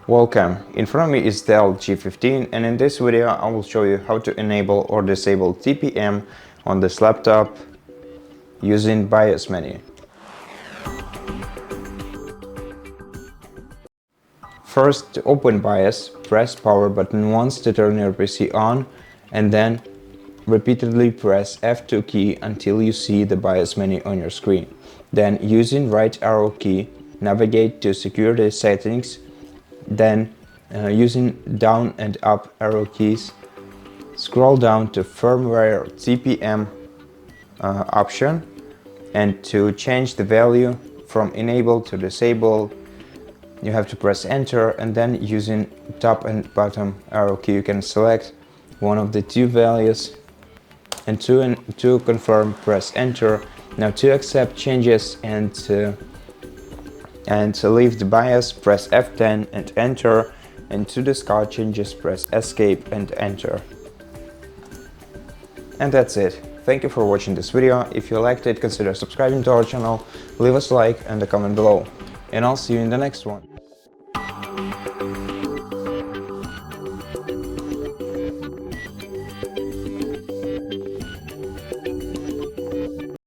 Welcome, in front of me is DELL G15, and in this video I will show you how to enable or disable TPM on this laptop using BIOS menu. First, to open BIOS, press power button once to turn your PC on, and then repeatedly press F2 key until you see the BIOS menu on your screen. Then, using right arrow key, navigate to security settings. Then, using down and up arrow keys, scroll down to firmware TPM option, and to change the value from enable to disable, you have to press enter, and then using top and bottom arrow key you can select one of the two values, and to confirm press enter. Now to accept changes and to leave the BIOS, press F10 and enter, and to discard changes press escape and enter. And that's it. Thank you for watching this video. If you liked it, consider subscribing to our channel, leave us a like and a comment below, and I'll see you in the next one.